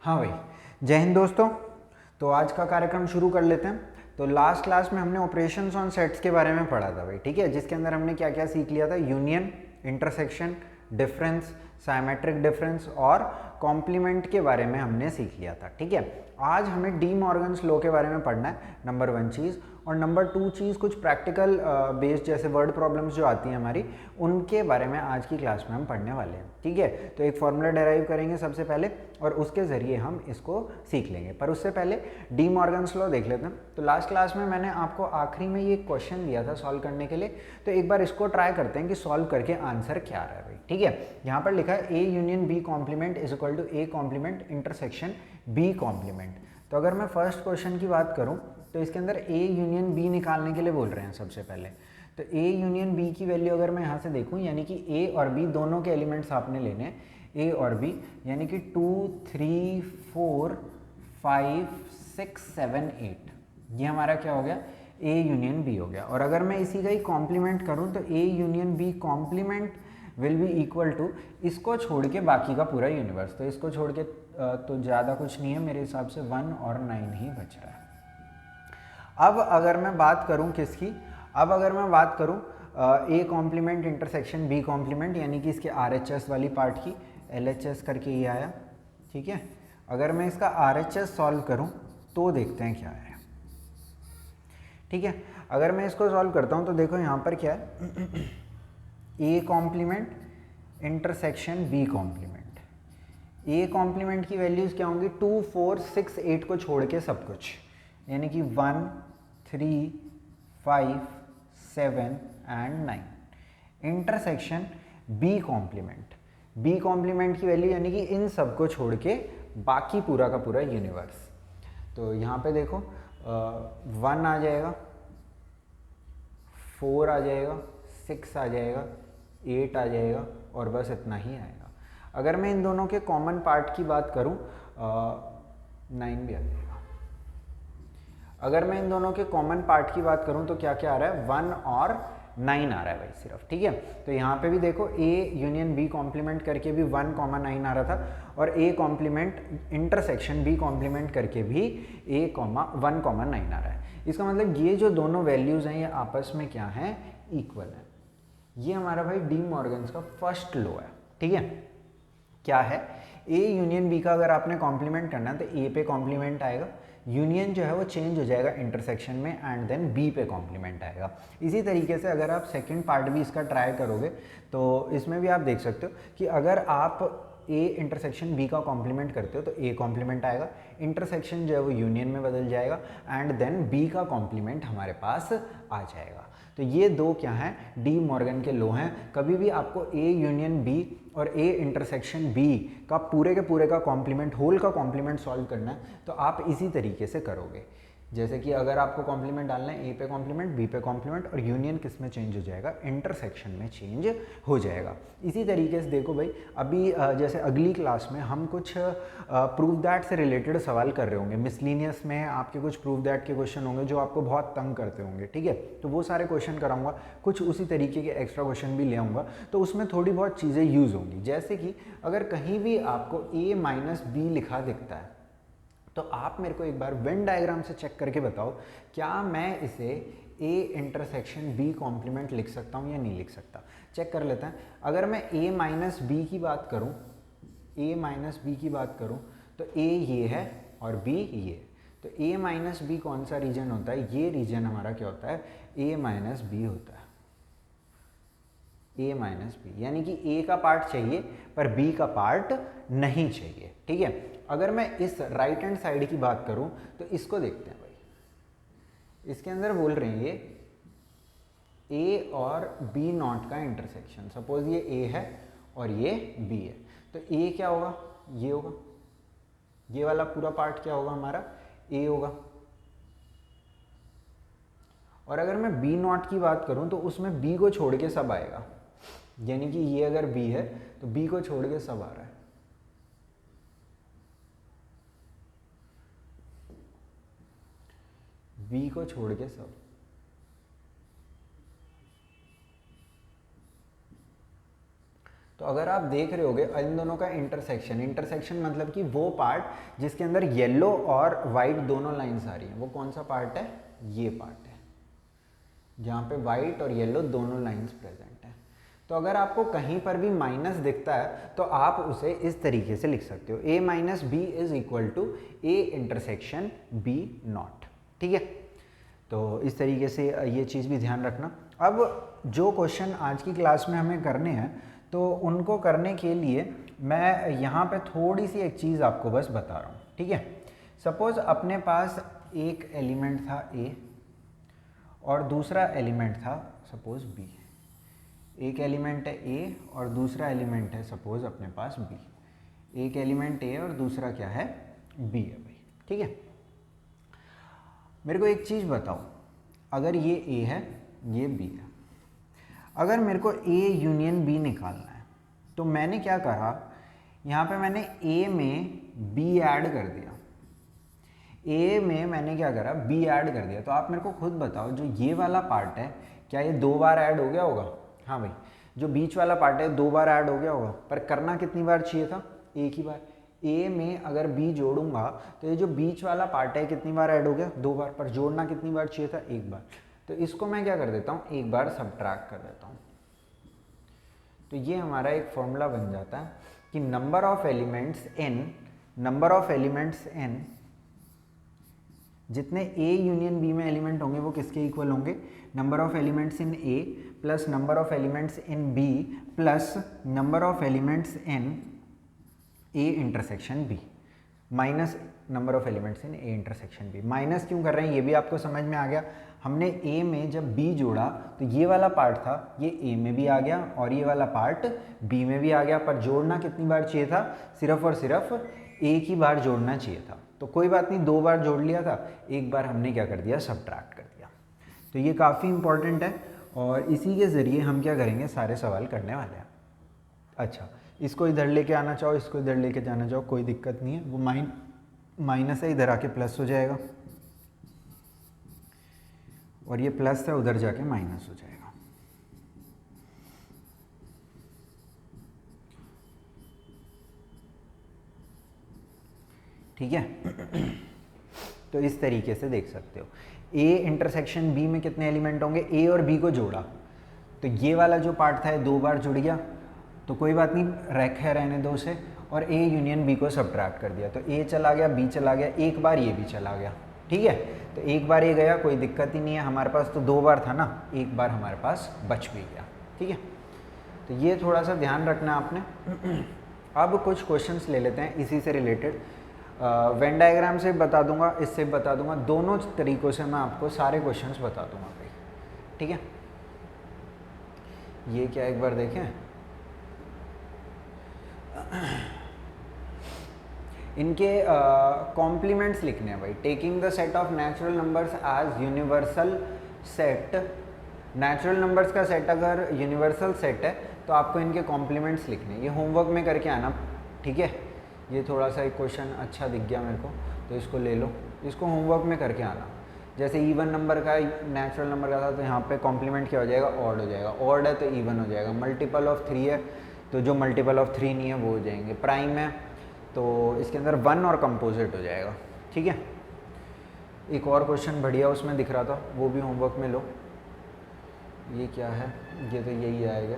हाँ भाई, जय हिंद दोस्तों। तो आज का कार्यक्रम शुरू कर लेते हैं। तो लास्ट क्लास में हमने ऑपरेशंस ऑन सेट्स के बारे में पढ़ा था भाई, ठीक है, जिसके अंदर हमने क्या क्या सीख लिया था। Union, intersection, difference, symmetric difference और कॉम्प्लीमेंट के बारे में हमने सीख लिया था, ठीक है। आज हमें डी मॉर्गन्स लॉ के बारे में पढ़ना है, नंबर 1 चीज़। और नंबर 2 चीज़ कुछ प्रैक्टिकल बेस्ड जैसे वर्ड प्रॉब्लम्स जो आती हैं हमारी, उनके बारे में आज की क्लास में हम पढ़ने वाले हैं, ठीक है। तो एक फॉर्मूला डेराइव करेंगे सबसे पहले और उसके ज़रिए हम इसको सीख लेंगे। पर उससे पहले डी मॉर्गन्स लॉ देख लेते हैं। तो लास्ट क्लास में मैंने आपको आखिरी में ये क्वेश्चन दिया था सॉल्व करने के लिए, तो एक बार इसको ट्राई करते हैं कि सॉल्व करके आंसर क्या आ रहा है भाई, ठीक है। यहाँ पर लिखा है A union B complement is equal to A complement intersection B complement. तो अगर मैं फर्स्ट क्वेश्चन की बात करूँ तो इसके अंदर ए यूनियन बी निकालने के लिए बोल रहे हैं सबसे पहले। तो ए यूनियन बी की वैल्यू अगर मैं यहाँ से देखूँ, यानी कि ए और बी दोनों के एलिमेंट्स आपने लेने हैं, ए और बी, यानी कि 2 3 4 5 6 7 8, ये हमारा क्या हो गया, ए यूनियन बी हो गया। और अगर मैं इसी का ही कॉम्प्लीमेंट करूँ तो A union B complement will be equal to, इसको छोड़ के बाकी का पूरा यूनिवर्स। तो इसको छोड़ के तो ज़्यादा कुछ नहीं है मेरे हिसाब से, 1 और 9 ही बच रहा है। अब अगर मैं बात करूं किसकी, अब अगर मैं बात करूं A complement intersection B complement, यानी कि इसके RHS वाली पार्ट की, LHS करके ये आया, ठीक है। अगर मैं इसका RHS सॉल्व करूं तो देखते हैं क्या है, ठीक है। अगर मैं इसको सॉल्व करता हूं तो देखो यहाँ पर क्या है, A complement intersection B complement. A complement की वैल्यूज़ क्या होंगी, 2 4 6 8 को छोड़ के सब कुछ, यानी कि 1 3 5 7 and 9। Intersection B complement, B complement की वैल्यू यानी कि इन सब को छोड़ के बाकी पूरा का पूरा यूनिवर्स। तो यहाँ पे देखो 1 आ जाएगा, 4 आ जाएगा, 6 आ जाएगा, 8 आ जाएगा और बस इतना ही आएगा। अगर मैं इन दोनों के कॉमन पार्ट की बात करूं, 9 भी आ जाएगा। अगर मैं इन दोनों के कॉमन पार्ट की बात करूं तो क्या क्या आ रहा है, 1 और 9 आ रहा है भाई सिर्फ, ठीक है। तो यहाँ पे भी देखो ए यूनियन बी कॉम्प्लीमेंट करके भी 1, 9 आ रहा था, और A complement intersection B complement करके भी 1, 9 आ रहा है। इसका मतलब ये जो दोनों वैल्यूज़ हैं ये आपस में क्या हैं, इक्वल है। ये हमारा भाई डी मॉर्गन्स का फर्स्ट लॉ है, ठीक है। क्या है, ए यूनियन बी का अगर आपने कॉम्प्लीमेंट करना है तो ए पे कॉम्प्लीमेंट आएगा, यूनियन जो है वो चेंज हो जाएगा इंटरसेक्शन में एंड देन बी पे कॉम्प्लीमेंट आएगा। इसी तरीके से अगर आप सेकंड पार्ट भी इसका ट्राई करोगे तो इसमें भी आप देख सकते हो कि अगर आप ए इंटरसेक्शन बी का कॉम्प्लीमेंट करते हो तो ए कॉम्प्लीमेंट आएगा, इंटरसेक्शन जो है वो यूनियन में बदल जाएगा एंड देन बी का कॉम्प्लीमेंट हमारे पास आ जाएगा। तो ये दो क्या हैं, डी मॉर्गन के लॉ हैं। कभी भी आपको ए यूनियन बी और ए इंटरसेक्शन बी का पूरे के पूरे का कॉम्प्लीमेंट, होल का कॉम्प्लीमेंट सॉल्व करना है तो आप इसी तरीके से करोगे। जैसे कि अगर आपको कॉम्प्लीमेंट डालना है, ए पे कॉम्प्लीमेंट, बी पे कॉम्प्लीमेंट, और यूनियन किस में चेंज हो जाएगा, इंटरसेक्शन में चेंज हो जाएगा। इसी तरीके से देखो भाई, अभी जैसे अगली क्लास में हम कुछ प्रूव दैट से रिलेटेड सवाल कर रहे होंगे, मिसलिनियस में आपके कुछ प्रूव दैट के क्वेश्चन होंगे जो आपको बहुत तंग करते होंगे, ठीक है। तो वो सारे क्वेश्चन कराऊंगा, कुछ उसी तरीके के एक्स्ट्रा क्वेश्चन भी ले आऊँगा, तो उसमें थोड़ी बहुत चीज़ें यूज़ होंगी। जैसे कि अगर कहीं भी आपको a माइनस बी लिखा दिखता है तो आप मेरे को एक बार वेन डायग्राम से चेक करके बताओ, क्या मैं इसे a इंटरसेक्शन b कॉम्प्लीमेंट लिख सकता हूँ या नहीं लिख सकता। चेक कर लेते हैं। अगर मैं a माइनस बी की बात करूँ, a माइनस बी की बात करूँ तो a ये है और b ये। तो a माइनस बी कौन सा रीजन होता है, ये रीजन हमारा क्या होता है, a माइनस बी होता है, a माइनस बी, यानी कि a का पार्ट चाहिए पर b का पार्ट नहीं चाहिए, ठीक है। अगर मैं इस राइट हैंड साइड की बात करूं तो इसको देखते हैं भाई, इसके अंदर बोल रहे हैं ये a और b नॉट का इंटरसेक्शन। सपोज ये a है और ये b है, तो a क्या होगा, ये होगा, ये वाला पूरा पार्ट क्या होगा हमारा, a होगा। और अगर मैं b नॉट की बात करूं तो उसमें b को छोड़ के सब आएगा, यानी कि ये अगर b है तो b को छोड़ के सब आ रहा है। b को छोड़ के सब, तो अगर आप देख रहे होगे इन दोनों का इंटरसेक्शन मतलब कि वो पार्ट जिसके अंदर येलो और वाइट दोनों लाइंस आ रही हैं, वो कौन सा पार्ट है? ये पार्ट है जहाँ पे वाइट और येलो दोनों लाइंस प्रेजेंट है। तो अगर आपको कहीं पर भी माइनस दिखता है तो आप उसे इस तरीके से लिख सकते हो, a minus B is equal to a intersection b not. ठीक है, तो इस तरीके से ये चीज़ भी ध्यान रखना। अब जो क्वेश्चन आज की क्लास में हमें करने हैं तो उनको करने के लिए मैं यहाँ पे थोड़ी सी एक चीज़ आपको बस बता रहा हूँ। ठीक है, सपोज अपने पास एक एलिमेंट था a और दूसरा एलिमेंट था सपोज b। एक एलिमेंट है a और दूसरा एलिमेंट है सपोज अपने पास b। एक एलिमेंट a और दूसरा क्या है? b है भाई। ठीक है, मेरे को एक चीज़ बताओ, अगर ये a है ये b है, अगर मेरे को a यूनियन b निकालना है तो मैंने क्या करा, यहाँ पे मैंने a में b ऐड कर दिया। a में मैंने क्या करा? b ऐड कर दिया। तो आप मेरे को खुद बताओ, जो ये वाला पार्ट है क्या ये 2 बार ऐड हो गया होगा? हाँ भाई, जो बीच वाला पार्ट है 2 बार ऐड हो गया होगा, पर करना कितनी बार चाहिए था? एक ही बार। a में अगर b जोड़ूंगा तो ये जो बीच वाला पार्ट है कितनी बार ऐड हो गया? 2 बार। पर जोड़ना कितनी बार चाहिए था? 1 बार। तो इसको मैं क्या कर देता हूँ? 1 बार सब्ट्रैक्ट कर देता हूँ। तो ये हमारा एक फॉर्मूला बन जाता है कि नंबर ऑफ एलिमेंट्स n जितने a यूनियन b में एलिमेंट होंगे वो किसके इक्वल होंगे? Number of elements in a plus number of elements in b plus number of elements in a intersection b minus number of elements in a intersection b। Minus क्यों कर रहे हैं ये भी आपको समझ में आ गया। हमने a में जब b जोड़ा तो ये वाला पार्ट था ये a में भी आ गया और ये वाला पार्ट b में भी आ गया, पर जोड़ना कितनी बार चाहिए था? सिर्फ और सिर्फ एक ही बार जोड़ना चाहिए था। तो कोई बात नहीं, 2 बार जोड़ लिया था, 1 बार हमने क्या कर दिया? सब्ट्रैक्ट कर दिया। तो ये काफ़ी इंपॉर्टेंट है और इसी के ज़रिए हम क्या करेंगे? सारे सवाल करने वाले हैं। अच्छा, इसको इधर लेके आना चाहो, इसको इधर लेके जाना चाहो, कोई दिक्कत नहीं है। वो माइनस है, इधर आके प्लस हो जाएगा और ये प्लस है उधर जाके माइनस हो जाएगा। ठीक है, तो इस तरीके से देख सकते हो। a इंटरसेक्शन b में कितने एलिमेंट होंगे? a और b को जोड़ा तो ये वाला जो पार्ट था 2 बार जुड़ गया, तो कोई बात नहीं, रहने दो उसे, और a यूनियन b को सब्ट्रैक्ट कर दिया तो a चला गया, b चला गया, 1 बार ये भी चला गया। ठीक है, तो 1 बार ये गया, कोई दिक्कत ही नहीं है, हमारे पास तो 2 बार था ना, 1 बार हमारे पास बच भी गया। ठीक है, तो ये थोड़ा सा ध्यान रखना आपने। अब कुछ क्वेश्चंस ले लेते हैं इसी से रिलेटेड। वेन डायग्राम से बता दूंगा, इससे बता दूंगा, दोनों तरीक़ों से मैं आपको सारे क्वेश्चंस बता दूंगा भाई। ठीक है, ये क्या एक बार देखें, इनके कॉम्प्लीमेंट्स लिखने हैं भाई। Taking the set of natural numbers as universal set, natural numbers का सेट अगर यूनिवर्सल सेट है तो आपको इनके कॉम्प्लीमेंट्स लिखने हैं। ये होमवर्क में करके आना। ठीक है, ये थोड़ा सा एक क्वेश्चन अच्छा दिख गया मेरे को तो इसको ले लो, इसको होमवर्क में करके आना। जैसे इवन नंबर का नेचुरल नंबर का था तो यहाँ पे कॉम्प्लीमेंट क्या हो जाएगा? ऑड हो जाएगा। ऑड है तो इवन हो जाएगा। मल्टीपल ऑफ 3 है तो जो मल्टीपल ऑफ 3 नहीं है वो हो जाएंगे। प्राइम है तो इसके अंदर 1 और कंपोजिट हो जाएगा। ठीक है, एक और क्वेश्चन बढ़िया उसमें दिख रहा था, वो भी होमवर्क में लो। ये क्या है? ये तो यही आएगा,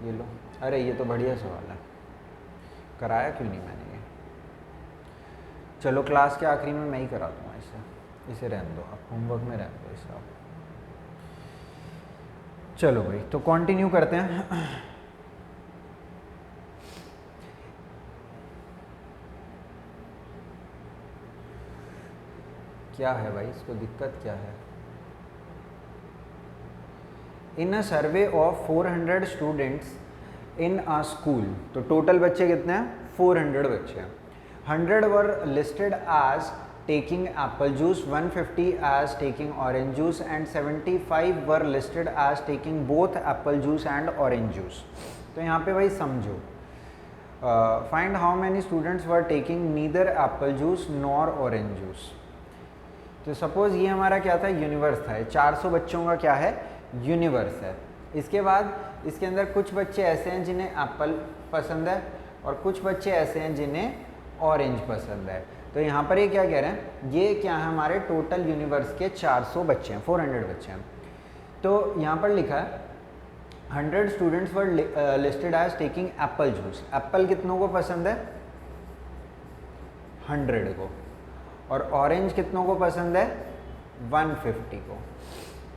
ये लो। अरे ये तो बढ़िया सवाल है, कराया क्यों नहीं मैंने ये? चलो क्लास के आखिरी में मैं ही करा दूँगा इसे रहने दो, आप होमवर्क में रहने दो इसे आप। चलो भाई, तो कंटिन्यू करते हैं। क्या है भाई, इसको दिक्कत क्या है? In a survey of 400 students in a school, तो टोटल बच्चे कितने हैं? 400 बच्चे हैं। 100 were listed as taking apple juice, 150 as taking orange juice and 75 were listed as taking both apple juice and orange juice. तो यहाँ पे भाई समझो, find how many students were taking neither apple juice nor orange juice. तो suppose ये हमारा क्या था? यूनिवर्स था। 400 बच्चों का क्या है? यूनिवर्स है। इसके बाद इसके अंदर कुछ बच्चे ऐसे हैं जिन्हें एप्पल पसंद है और कुछ बच्चे ऐसे हैं जिन्हें ऑरेंज पसंद है। तो यहाँ पर ये क्या कह रहे हैं, ये क्या है, हमारे टोटल यूनिवर्स के 400 बच्चे हैं, 400 बच्चे हैं। तो यहाँ पर लिखा है 100 students were listed as taking apple juice. Apple कितनों को पसंद है, 100 को, और ऑरेंज कितनों को पसंद है, 150 को।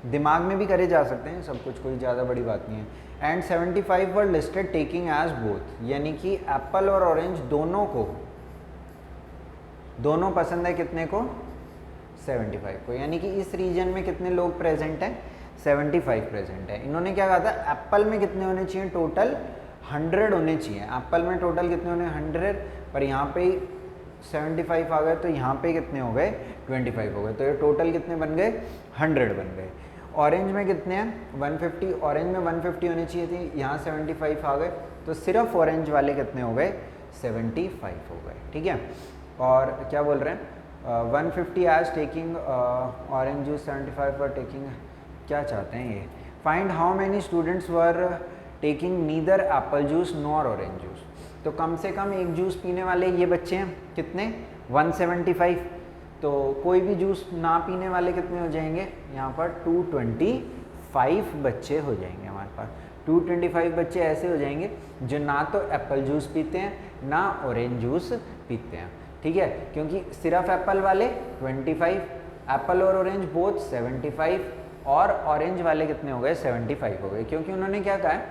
दिमाग में भी करे जा सकते हैं सब कुछ, कोई ज़्यादा बड़ी बात नहीं है। And 75 were listed taking as both, यानी कि एप्पल और ऑरेंज दोनों पसंद है कितने को, 75 को। यानी कि इस रीजन में कितने लोग प्रेजेंट हैं, 75 प्रेजेंट है। इन्होंने क्या कहा था, एप्पल में कितने होने चाहिए, टोटल 100 होने चाहिए। एप्पल में टोटल कितने होने, 100, पर यहाँ पे 75 आ गए, तो यहाँ पे कितने हो गए, 25 हो गए। तो ये टोटल कितने बन गए, 100 बन गए। ऑरेंज में कितने हैं, 150, ऑरेंज में 150 होनी चाहिए थी, यहाँ 75 आ गए, तो सिर्फ ऑरेंज वाले कितने हो गए, 75 हो गए। ठीक है, और क्या बोल रहे हैं, 150 as taking orange juice, 75 for taking, क्या चाहते हैं ये, find how many students were taking neither apple juice nor orange juice. तो कम से कम एक जूस पीने वाले ये बच्चे हैं कितने, 175। तो कोई भी जूस ना पीने वाले कितने हो जाएंगे, यहाँ पर 225 बच्चे हो जाएंगे हमारे पास। 225 बच्चे ऐसे हो जाएंगे जो ना तो एप्पल जूस पीते हैं ना ऑरेंज जूस पीते हैं। ठीक है, क्योंकि सिर्फ एप्पल वाले 25, एप्पल और ऑरेंज बोथ 75, और ऑरेंज वाले कितने हो गए, 75 हो गए। क्योंकि उन्होंने क्या कहा है,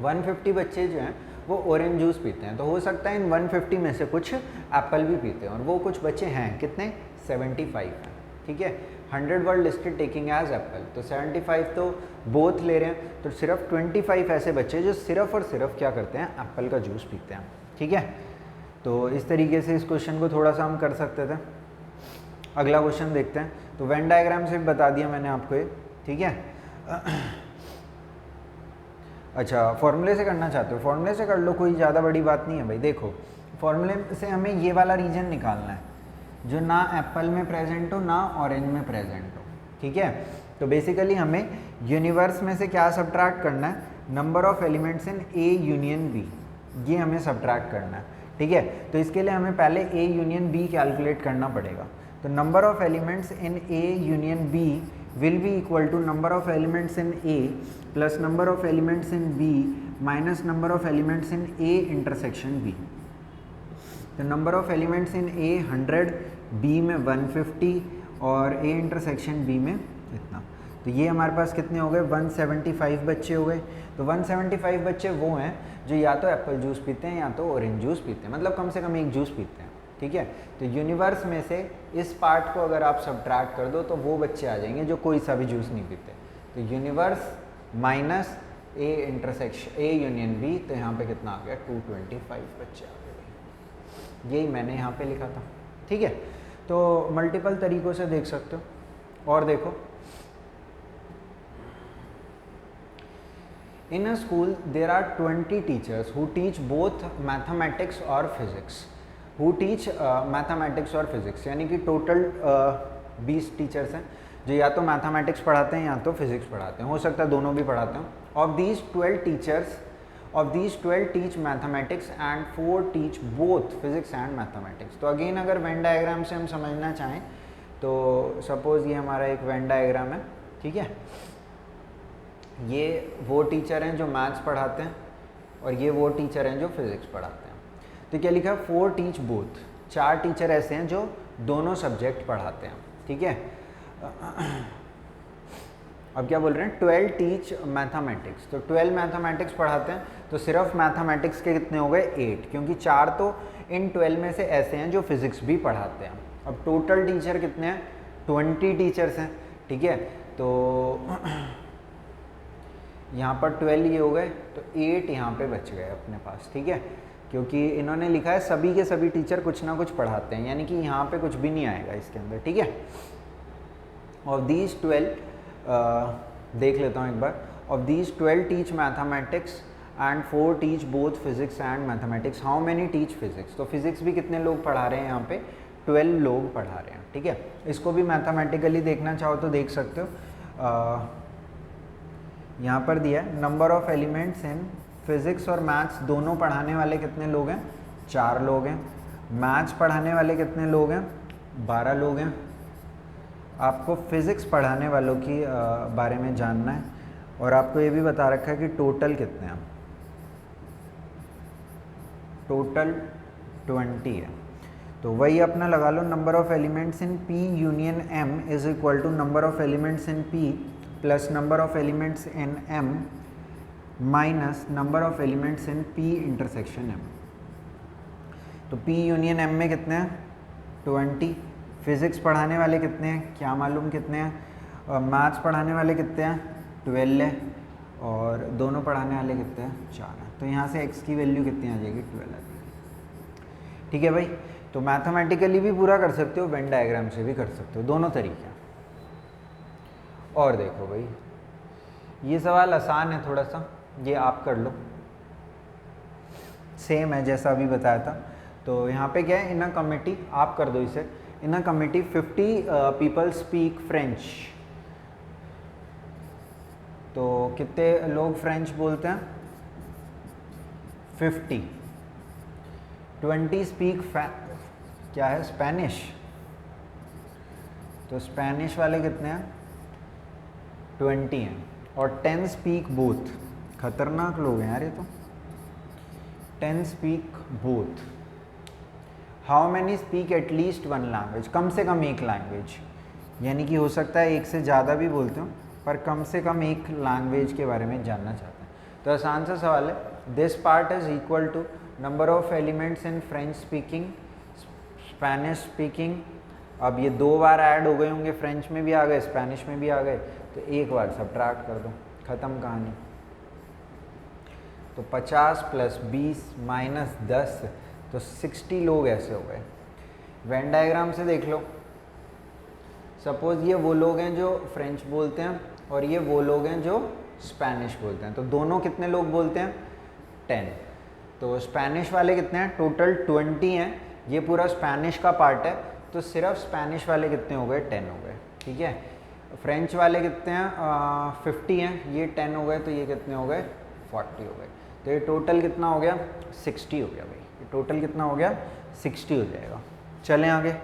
150 बच्चे जो हैं वो ऑरेंज जूस पीते हैं, तो हो सकता है इन 150 में से कुछ एप्पल भी पीते हैं, और वो कुछ बच्चे हैं कितने, 75 हैं। ठीक है, 100 were listed taking as Apple, तो 75 तो बोथ ले रहे हैं, तो सिर्फ 25 ऐसे बच्चे जो सिर्फ और सिर्फ क्या करते हैं, एप्पल का जूस पीते हैं। ठीक है, तो इस तरीके से इस क्वेश्चन को थोड़ा सा हम कर सकते थे। अगला क्वेश्चन देखते हैं। तो वेन डायग्राम से बता दिया मैंने आपको ये। ठीक है, अच्छा फॉर्मूले से करना चाहते हो, फॉर्मूले से कर लो, कोई ज़्यादा बड़ी बात नहीं है भाई। देखो फॉर्मूले से हमें ये वाला रीजन निकालना है जो ना एप्पल में प्रेजेंट हो ना ऑरेंज में प्रेजेंट हो। ठीक है, तो बेसिकली हमें यूनिवर्स में से क्या सब्ट्रैक्ट करना है, number of elements in A union B, ये हमें सब्ट्रैक्ट करना है। ठीक है, तो इसके लिए हमें पहले ए यूनियन बी कैलकुलेट करना पड़ेगा। तो number of elements in A union B will be equal to number of elements in A plus number of elements in B minus number of elements in A intersection B। तो number of elements in A 100, B में 150 और A intersection B में इतना। तो ये हमारे पास कितने हो गए, 175 बच्चे हो गए। तो 175 बच्चे वो हैं जो या तो एप्पल जूस पीते हैं या तो ऑरेंज जूस पीते हैं, मतलब कम से कम एक जूस पीते हैं। ठीक है, तो यूनिवर्स में से इस पार्ट को अगर आप सब्ट्रैक्ट कर दो तो वो बच्चे आ जाएंगे जो कोई सा भी जूस नहीं पीते। तो universe minus A intersection A union B, तो यहाँ पे कितना आ गया, 225 बच्चे आ गए। यही मैंने यहाँ पे लिखा था। ठीक है, तो मल्टीपल तरीक़ों से देख सकते हो। और देखो, in a school there are 20 teachers who teach both mathematics और फिजिक्स, हु टीच मैथमेटिक्स और फिजिक्स, यानी कि टोटल 20 टीचर्स हैं जो या तो मैथमेटिक्स पढ़ाते हैं या तो फिजिक्स पढ़ाते हैं, हो सकता है दोनों भी पढ़ाते हैं। Of these 12 teach mathematics and 4 teach both physics and mathematics. तो अगेन अगर वेन डायग्राम से हम समझना चाहें तो सपोज़ ये हमारा एक वेन डायग्राम है। ठीक है, ये वो टीचर हैं जो मैथ्स पढ़ाते हैं और ये वो टीचर हैं जो फिजिक्स पढ़ाते हैं। तो क्या लिखा, 4 टीच बोथ, 4 टीचर ऐसे हैं जो दोनों सब्जेक्ट पढ़ाते हैं। ठीक है, अब क्या बोल रहे हैं, 12 टीच मैथमेटिक्स, तो 12 मैथमेटिक्स पढ़ाते हैं, तो सिर्फ मैथमेटिक्स के कितने हो गए, 8, क्योंकि 4 तो इन 12 में से ऐसे हैं जो फिजिक्स भी पढ़ाते हैं। अब टोटल टीचर कितने हैं, 20 टीचर्स हैं। ठीक है, तो यहाँ पर 12 ये हो गए, तो 8 यहाँ पे बच गए अपने पास। ठीक है, क्योंकि इन्होंने लिखा है सभी के सभी टीचर कुछ ना कुछ पढ़ाते हैं, यानी कि यहाँ पे कुछ भी नहीं आएगा इसके अंदर। ठीक है, ऑफ दीज 12 देख लेता हूँ एक बार। Of these 12 teach mathematics and 4 teach both physics and mathematics. How many teach physics, तो फिजिक्स भी कितने लोग पढ़ा रहे हैं यहाँ पे, 12 लोग पढ़ा रहे हैं। ठीक है, इसको भी मैथमेटिकली देखना चाहो तो देख सकते हो। यहाँ पर दिया है number of elements in physics और मैथ्स दोनों पढ़ाने वाले कितने लोग हैं, 4 लोग हैं। मैथ्स पढ़ाने वाले कितने लोग हैं, 12 लोग हैं। आपको फिज़िक्स पढ़ाने वालों की बारे में जानना है और आपको ये भी बता रखा है कि टोटल कितने हैं, टोटल 20 है। तो वही अपना लगा लो, number of elements in P union M is equal to number of elements in P plus number of elements in M minus number of elements in P intersection M। तो P union M में कितने हैं, 20। Physics पढ़ाने वाले कितने हैं, क्या मालूम कितने हैं। मैथ्स पढ़ाने वाले कितने हैं, 12 है। और दोनों पढ़ाने वाले कितने हैं, 4 हैं। तो यहाँ से x की वैल्यू कितनी आ जाएगी, 12 आ जाएगी। ठीक है भाई। तो मैथमेटिकली भी पूरा कर सकते हो, वेन डायग्राम से भी कर सकते हो, दोनों तरीके हैं। और देखो भाई, ये सवाल आसान है थोड़ा सा, ये आप कर लो, सेम है जैसा अभी बताया था। तो यहाँ पे क्या है, इन अ कमिटी, आप कर दो इसे, in a committee 50 people speak French. तो कितने लोग फ्रेंच बोलते हैं, 50। 20 स्पीक क्या है, स्पेनिश। तो स्पेनिश वाले कितने हैं, 20 हैं। और 10 स्पीक बोथ, खतरनाक लोग हैं यार ये तो। 10 speak both. How many speak at least one language, कम से कम एक लैंग्वेज, यानी कि हो सकता है एक से ज़्यादा भी बोलते हो, पर कम से कम एक लैंग्वेज के बारे में जानना चाहते हैं। तो आसान सा सवाल है, this part is equal to number of elements in French speaking, Spanish speaking. अब ये 2 बार ऐड हो गए होंगे, फ्रेंच में भी आ गए, स्पेनिश में भी आ गए, तो एक बार सब्ट्रैक्ट कर दो, ख़त्म कहानी। तो 50 प्लस 20 माइनस 10, तो 60 लोग ऐसे हो गए। वेन डायग्राम से देख लो, सपोज ये वो लोग हैं जो फ्रेंच बोलते हैं और ये वो लोग हैं जो स्पेनिश बोलते हैं। तो दोनों कितने लोग बोलते हैं, 10। तो स्पेनिश वाले कितने हैं, टोटल 20 हैं। ये पूरा स्पेनिश का पार्ट है, तो सिर्फ स्पेनिश वाले कितने हो गए, 10 हो गए। ठीक है। फ्रेंच वाले कितने हैं, 50 हैं, ये 10 हो गए, तो ये कितने हो गए, 40 हो गए। तो ये टोटल कितना हो गया, 60 हो गया भाई। ये टोटल कितना हो गया, 60 हो जाएगा। चलें आगे।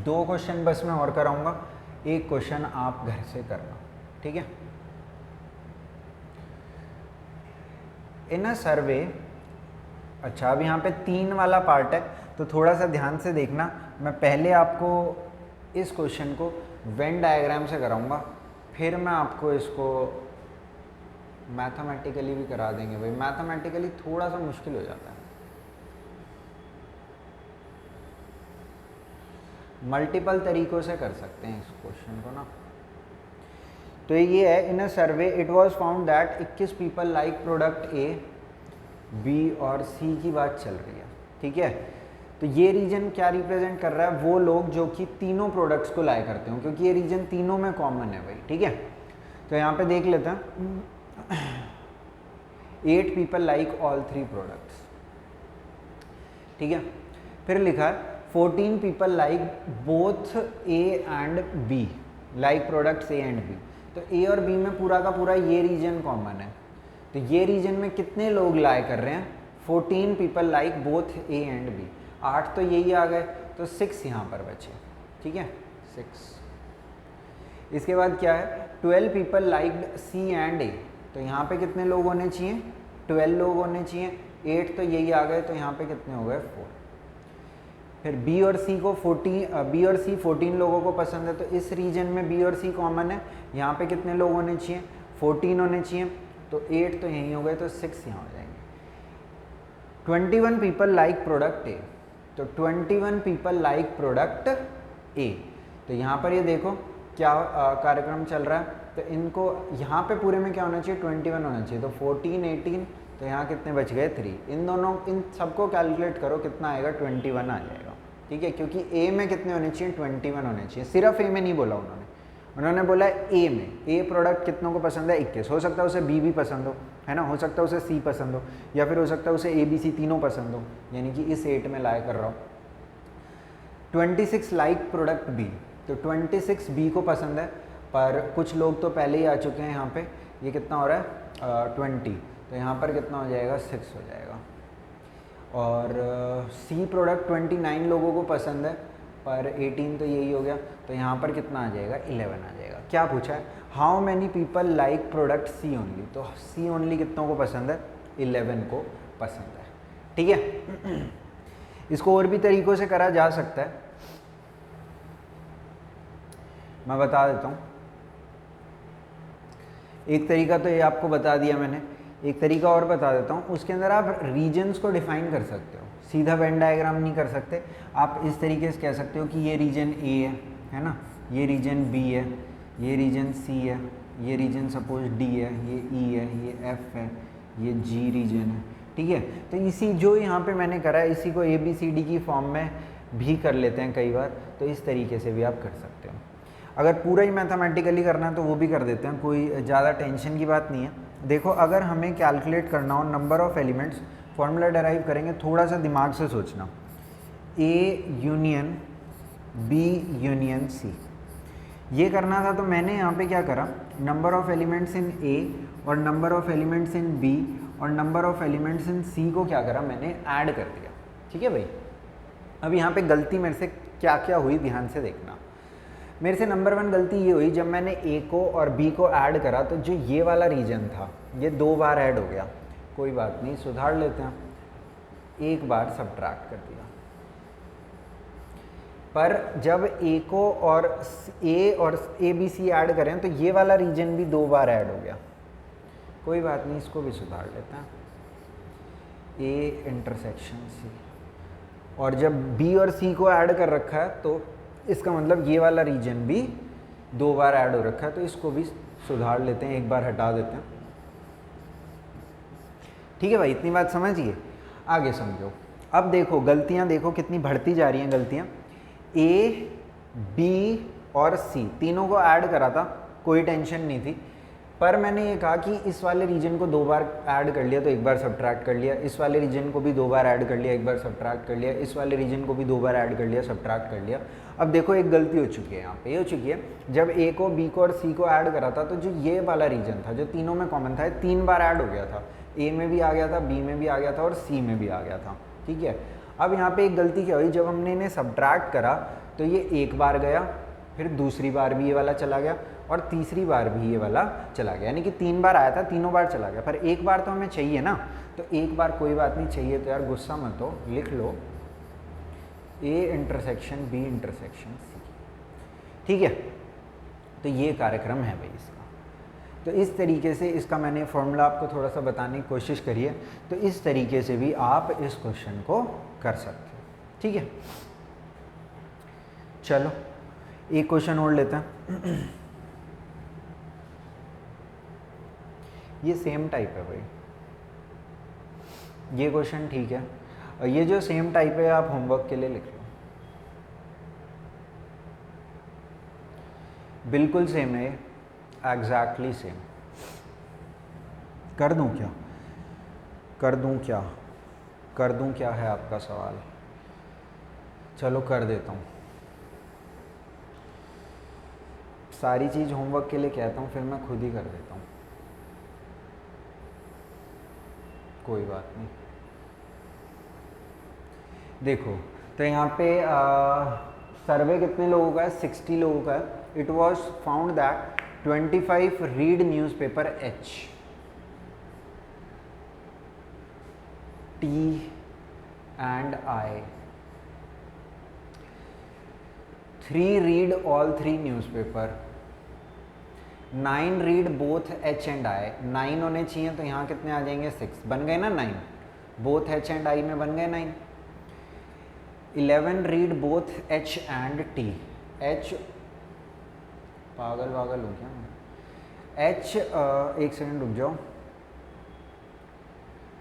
दो क्वेश्चन बस मैं और कराऊंगा, एक क्वेश्चन आप घर से करना, ठीक है। इन अ सर्वे, अच्छा अब यहाँ पे 3 वाला पार्ट है, तो थोड़ा सा ध्यान से देखना। मैं पहले आपको इस क्वेश्चन को वेन डायग्राम से कराऊंगा, फिर मैं आपको इसको मैथमेटिकली भी करा देंगे। भाई मैथमेटिकली थोड़ा सा मुश्किल हो जाता है, मल्टीपल तरीक़ों से कर सकते हैं इस क्वेश्चन को ना। तो ये है, in a survey it was found that 21 people like product A, B और सी की बात चल रही है, ठीक है। तो ये रीजन क्या रिप्रेजेंट कर रहा है, वो लोग जो कि तीनों प्रोडक्ट्स को लाइक करते हो, क्योंकि ये रीजन तीनों में कॉमन है भाई, ठीक है। तो यहाँ पे देख लेते हैं, 8 पीपल लाइक ऑल 3 प्रोडक्ट्स, ठीक है। फिर लिखा है 14 people like both A and B, like products A and B. तो ए और बी में पूरा का पूरा ये रीजन कॉमन है। तो ये रीजन में कितने लोग लाइक कर रहे हैं, 14 people like both A and B. 8 तो यही आ गए, तो 6 यहाँ पर बचे, ठीक है, 6। इसके बाद क्या है, 12 पीपल लाइक सी एंड ए। तो यहाँ पे कितने लोग होने चाहिए, 12 लोग होने चाहिए। 8 तो यही आ गए, तो यहाँ पे कितने हो गए, 4। फिर बी और सी को 14 लोगों को पसंद है, तो इस रीजन में बी और सी कॉमन है। यहाँ पे कितने लोग होने चाहिए, 14 होने चाहिए। तो 8 तो यहीं हो गए, तो 6 यहाँ हो जाएंगे। 21 पीपल लाइक प्रोडक्ट ए, तो 21 पीपल लाइक प्रोडक्ट ए। तो यहाँ पर ये देखो क्या कार्यक्रम चल रहा है। तो इनको यहाँ पे पूरे में क्या होना चाहिए, 21 होना चाहिए। तो 14, 18, तो यहाँ कितने बच गए, 3। इन सबको कैलकुलेट करो, कितना आएगा, 21 आ जाएगा, ठीक है। क्योंकि ए में कितने होने चाहिए, 21 होने चाहिए। सिर्फ ए में नहीं बोला उन्होंने बोला ए में। ए प्रोडक्ट कितनों को पसंद है, 21। हो सकता है उसे बी भी पसंद हो, है ना, हो सकता है उसे सी पसंद हो, या फिर हो सकता है उसे ए बी सी तीनों पसंद हो, यानी कि इस 8 में लाया कर रहा हूँ। 26 लाइक प्रोडक्ट बी, तो 26 बी को पसंद है, पर कुछ लोग तो पहले ही आ चुके हैं यहाँ पे। ये कितना हो रहा है 20, तो यहाँ पर कितना हो जाएगा 6 हो जाएगा। और सी प्रोडक्ट 29 लोगों को पसंद है, पर 18 तो यही हो गया, तो यहाँ पर कितना आ जाएगा 11 आ जाएगा। क्या पूछा है, how many people like product C only, तो सी ओनली कितनों को पसंद है 11 को पसंद है। ठीक है, इसको और भी तरीक़ों से करा जा सकता है, मैं बता देता हूँ। एक तरीका तो ये आपको बता दिया मैंने, एक तरीका और बता देता हूँ। उसके अंदर आप रीजन्स को डिफाइन कर सकते हो, सीधा वेन डायग्राम नहीं कर सकते। आप इस तरीके से कह सकते हो कि ये रीजन ए है ना, ये रीजन बी है, ये रीजन सी है, ये रीजन सपोज डी है, ये ई है, ये एफ है, ये जी रीजन है। ठीक है, तो इसी जो यहाँ पे मैंने करा है इसी को ए बी सी डी की फॉर्म में भी कर लेते हैं कई बार, तो इस तरीके से भी आप कर सकते हो। अगर पूरा ही मैथमेटिकली करना है तो वो भी कर देते हैं, कोई ज़्यादा टेंशन की बात नहीं है। देखो, अगर हमें कैलकुलेट करना हो number of elements, formula derive करेंगे, थोड़ा सा दिमाग से सोचना। A union B union C, ये करना था, तो मैंने यहाँ पे क्या करा, number of elements in A और number of elements in B और number of elements in C को क्या करा, मैंने ऐड कर दिया। ठीक है भाई, अब यहाँ पे गलती मेरे से क्या क्या हुई ध्यान से देखना। मेरे से नंबर 1 गलती ये हुई, जब मैंने ए को और बी को ऐड करा तो जो ये वाला रीजन था ये 2 बार ऐड हो गया। कोई बात नहीं, सुधार लेते हैं, एक बार सब्ट्रैक्ट कर दिया। पर जब ए को और ए बी सी ऐड करें तो ये वाला रीजन भी 2 बार ऐड हो गया। कोई बात नहीं, इसको भी सुधार लेते हैं, ए इंटरसेक्शन सी। और जब बी और सी को ऐड कर रखा है तो इसका मतलब ये वाला रीजन भी 2 बार ऐड हो रखा है, तो इसको भी सुधार लेते हैं, एक बार हटा देते हैं। ठीक है भाई, इतनी बात समझिए, आगे समझो। अब देखो गलतियां, देखो कितनी बढ़ती जा रही हैं गलतियां। ए बी और सी तीनों को ऐड करा था, कोई टेंशन नहीं थी, पर मैंने ये कहा कि इस वाले रीजन को 2 बार ऐड कर लिया तो एक बार सब्ट्रैक्ट कर लिया, इस वाले रीजन को भी 2 बार ऐड कर लिया, एक बार सब्ट्रैक्ट कर लिया, इस वाले रीजन को भी 2 बार ऐड कर लिया, सब्ट्रैक्ट कर लिया। अब देखो एक गलती हो चुकी है यहाँ पे, ये हो चुकी है, जब ए को बी को और सी को ऐड करा था तो जो ये वाला रीजन था जो तीनों में कॉमन था, 3 बार ऐड हो गया था। ए में भी आ गया था, बी में भी आ गया था और सी में भी आ गया था। ठीक है, अब यहाँ पे एक गलती क्या हुई, जब हमने इन्हें सब्ट्रैक्ट करा तो ये एक बार गया, फिर दूसरी बार भी ये वाला चला गया और तीसरी बार भी ये वाला चला गया, यानी कि 3 बार आया था, तीनों बार चला गया। पर एक बार तो हमें चाहिए ना, तो एक बार कोई बात नहीं चाहिए तो यार गुस्सा मत हो, लिख लो A intersection B intersection C. ठीक है, तो ये कार्यक्रम है भाई इसका। तो इस तरीके से इसका मैंने फॉर्मूला आपको थोड़ा सा बताने की कोशिश करी है, तो इस तरीके से भी आप इस क्वेश्चन को कर सकते हो। ठीक है, चलो एक क्वेश्चन और लेते हैं। ये सेम टाइप है भाई, ये क्वेश्चन ठीक है, और ये जो सेम टाइप है आप होमवर्क के लिए लिख लो, बिल्कुल सेम है, एग्जैक्टली सेम। कर दूं क्या, कर दूं क्या, कर दूं क्या है आपका सवाल? चलो कर देता हूँ, सारी चीज़ होमवर्क के लिए कहता हूँ फिर मैं खुद ही कर देता हूँ, कोई बात नहीं। देखो, तो यहाँ पे सर्वे कितने लोगों का है, 60 लोगों का है। It was found that 25 read newspaper H, T and I, 3 read all 3 newspaper, 9 read both H and I. 9 होने चाहिए तो यहाँ कितने आ जाएंगे, 6 बन गए ना, 9 बोथ एच एंड आई में बन गए 9। 11 read both H and T, H पागल पागल हो क्या मैं, एच एक सेकंड रुक जाओ,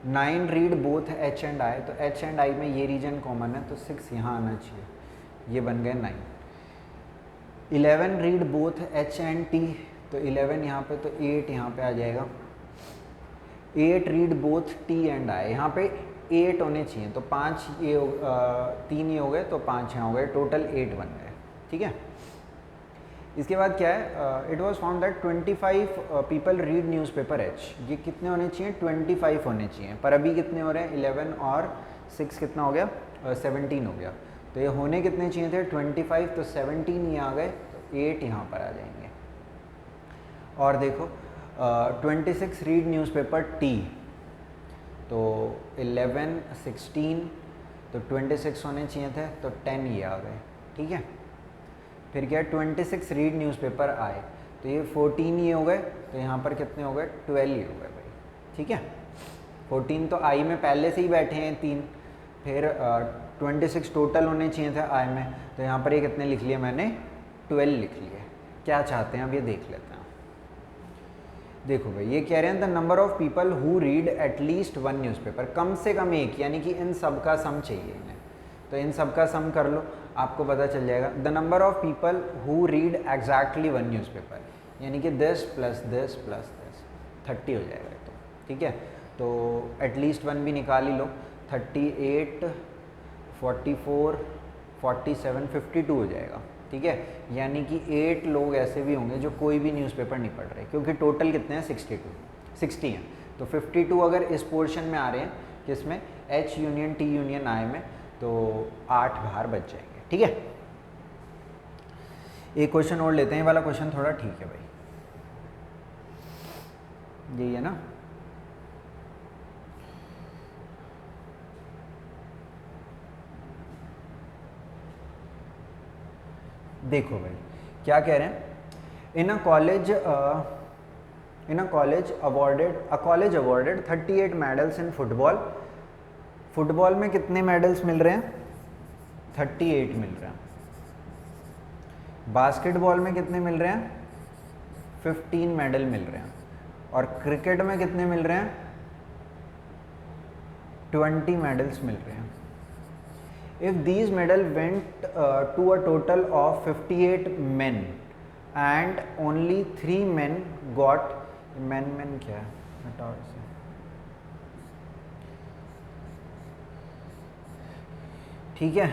9 read both H and I, तो एच एंड आई में ये रीजन कॉमन है तो 6 यहाँ आना चाहिए, ये बन गए 9। 11 read both H and T, तो 11 यहाँ पे, तो 8 यहाँ पे आ जाएगा। 8 read both T and I, यहाँ पे 8 होने चाहिए तो 5 ये 3 ये हो गए तो 5 यहाँ हो गए, टोटल 8 बन गए। ठीक है, इसके बाद क्या है, it was found that 25 people read newspaper H. ये कितने होने चाहिए, 25 होने चाहिए, पर अभी कितने हो रहे हैं, 11 और 6 कितना हो गया, 17 हो गया। तो ये होने कितने चाहिए थे, 25, तो 17 ये आ गए, तो 8 यहाँ पर आ जाएंगे। और देखो 26 रीड न्यूज़पेपर टी, तो 11 16, तो 26 होने चाहिए थे, तो 10 ये आ गए, ठीक है। फिर क्या, 26 रीड न्यूज़पेपर आए, तो ये 14 ये हो गए, तो यहाँ पर कितने हो गए, 12 ये हो गए भाई, ठीक है। 14 तो आई में पहले से ही बैठे हैं 3, फिर 26 टोटल होने चाहिए थे आई में, तो यहाँ पर ये कितने लिख लिए मैंने, 12 लिख लिए। क्या चाहते हैं अब ये देख लेते हैं। देखो भाई ये कह रहे हैं the number of people who read at least 1 newspaper, कम से कम एक, यानी कि इन सब का सम चाहिए इन्हें, तो इन सब का सम कर लो, आपको पता चल जाएगा। The number of people who read exactly 1 newspaper, यानी कि 10 + 10 + 10 30 हो जाएगा, तो ठीक है। तो एटलीस्ट 1 भी निकाल ही लो, 38 44 47 52 हो जाएगा, ठीक है। यानी कि 8 लोग ऐसे भी होंगे जो कोई भी न्यूज़पेपर नहीं पढ़ रहे, क्योंकि टोटल कितने हैं, 60 हैं। तो 52 अगर इस पोर्शन में आ रहे हैं, किसमें, H union T union I में, तो 8 बाहर बच जाएंगे, ठीक है। एक क्वेश्चन और लेते हैं, ये वाला क्वेश्चन थोड़ा ठीक है भाई, यही है ना। देखो भाई क्या कह रहे हैं, in a college awarded 38 medals in football. Football में कितने मेडल्स मिल रहे हैं, 38 मिल रहे हैं। बास्केटबॉल में कितने मिल रहे हैं, 15 मेडल मिल रहे हैं। और क्रिकेट में कितने मिल रहे हैं, 20 मेडल्स मिल रहे हैं। If these medals went to a total of 58 men and only 3 men got, men क्या है, हटाओ इसे, ठीक है।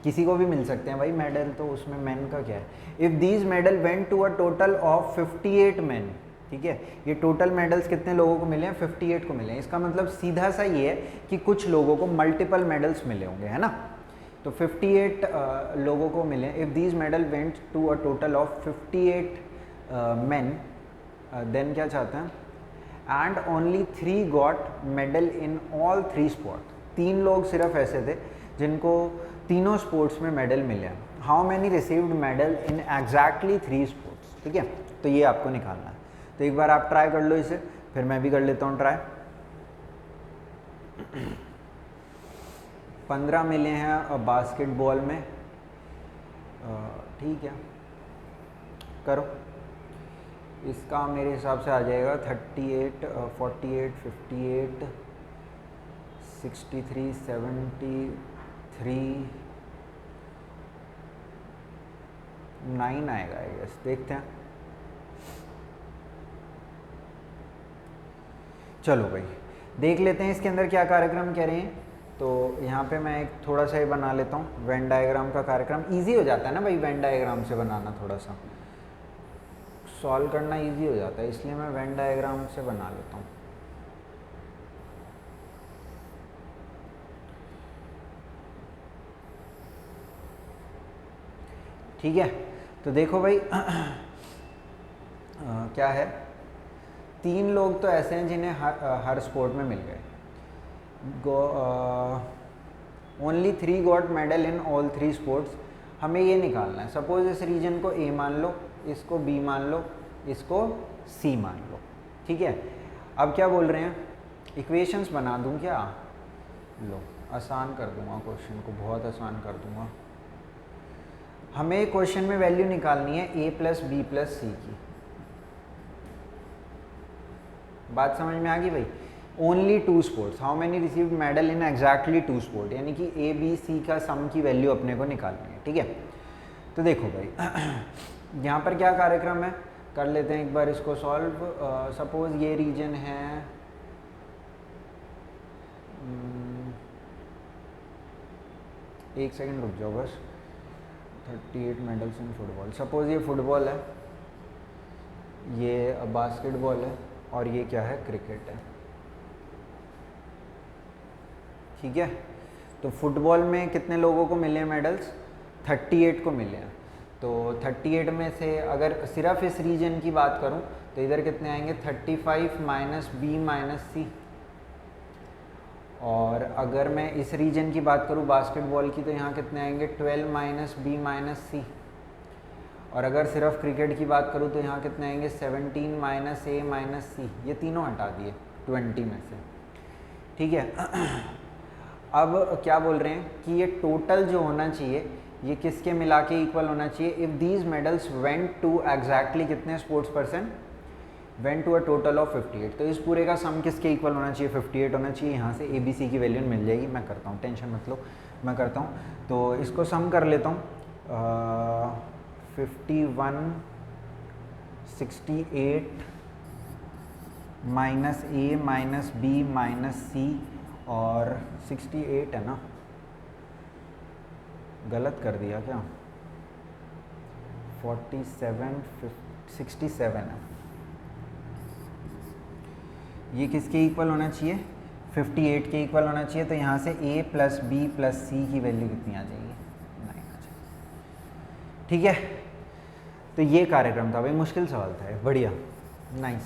किसी को भी मिल सकते हैं भाई मेडल, तो उसमें मैन का क्या है। If these medal went to a total of 58 men, ठीक है। ये टोटल मेडल्स कितने लोगों को मिले हैं, 58 को मिले हैं। इसका मतलब सीधा सा ये है कि कुछ लोगों को मल्टीपल मेडल्स मिले होंगे, है ना। तो 58 लोगों को मिले। If these medal went to a total of 58 men, then क्या चाहते हैं, and only 3 got medal in all 3 sport. 3 लोग सिर्फ ऐसे थे जिनको तीनों स्पोर्ट्स में मेडल मिले हैं। How many received medal in exactly 3 sports, ठीक है। तो ये आपको निकालना है। तो एक बार आप ट्राई कर लो इसे, फिर मैं भी कर लेता हूँ ट्राई। 15 मिले हैं बास्केटबॉल में, ठीक है, करो। इसका मेरे हिसाब से आ जाएगा 38 48 58 63 73 9 आएगा आई गेस, देखते हैं। चलो भाई देख लेते हैं इसके अंदर क्या कार्यक्रम कह रहे हैं। तो यहाँ पे मैं एक थोड़ा सा ही बना लेता हूँ वेन डायग्राम का कार्यक्रम। इजी हो जाता है ना भाई वेन डायग्राम से बनाना, थोड़ा सा सॉल्व करना इजी हो जाता है, इसलिए मैं वेन डायग्राम से बना लेता हूँ। ठीक है, तो देखो भाई क्या है, 3 लोग तो ऐसे हैं जिन्हें हर स्पोर्ट में मिल गए। Only 3 got medal in all 3 sports. हमें ये निकालना है। सपोज इस रीजन को ए मान लो, इसको बी मान लो, इसको सी मान लो, ठीक है। अब क्या बोल रहे हैं, इक्वेशंस बना दूं क्या, लो आसान कर दूंगा क्वेश्चन को, बहुत आसान कर दूंगा। हमें क्वेश्चन में वैल्यू निकालनी है a + b + c की। बात समझ में आ गई भाई। Only 2 sports, how many received medal in exactly 2 sport, यानी कि ए बी सी का सम की वैल्यू अपने को निकालनी है, ठीक है। तो देखो भाई यहाँ पर क्या कार्यक्रम है, कर लेते हैं एक बार इसको सॉल्व। सपोज ये रीजन है, एक सेकंड रुक जाओ बस, 38 मेडल्स इन फुटबॉल। सपोज ये फुटबॉल है, ये बास्केटबॉल है और ये क्या है, क्रिकेट है। ठीक है, तो फुटबॉल में कितने लोगों को मिले मेडल्स? 38 को मिले हैं। तो 38 में से अगर सिर्फ इस रीजन की बात करूं तो इधर कितने आएंगे, 35 माइनस बी माइनस सी। और अगर मैं इस रीजन की बात करूं बास्केटबॉल की, तो यहाँ कितने आएंगे, 12 माइनस बी माइनस सी। और अगर सिर्फ क्रिकेट की बात करूं तो यहाँ कितने आएंगे, 17 माइनस ए माइनस सी। ये तीनों हटा दिए 20 में से। ठीक है, अब क्या बोल रहे हैं कि ये टोटल जो होना चाहिए ये किसके मिला के इक्वल होना चाहिए, if these medals went to exactly कितने sports person, went to a total of 58। तो इस पूरे का सम किसके इक्वल होना चाहिए, 58 होना चाहिए। यहाँ से ABC की वैल्यू मिल जाएगी, मैं करता हूँ, टेंशन मत लो, मैं करता हूँ। तो इसको सम कर लेता हूँ, 51 68 माइनस ए माइनस बी माइनस सी और 68 है ना, गलत कर दिया क्या, 67 है। ये किसके इक्वल होना चाहिए, 58 के इक्वल होना चाहिए। तो यहाँ से a प्लस बी प्लस सी की वैल्यू कितनी आ जाएगी, 9 आ जाएगी। ठीक है, तो ये कार्यक्रम था भाई, मुश्किल सवाल था, बढ़िया, नाइस।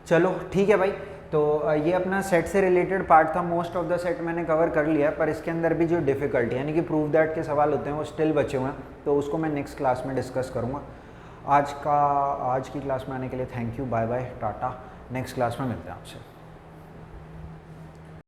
चलो ठीक है भाई, तो ये अपना सेट से रिलेटेड पार्ट था। मोस्ट ऑफ द सेट मैंने कवर कर लिया, पर इसके अंदर भी जो डिफ़िकल्टी यानी कि प्रूव दैट के सवाल होते हैं वो स्टिल बचे हुए हैं, तो उसको मैं नेक्स्ट क्लास में डिस्कस करूँगा। आज की क्लास में आने के लिए thank you, bye bye, tata. Next class में मिलते हैं आपसे।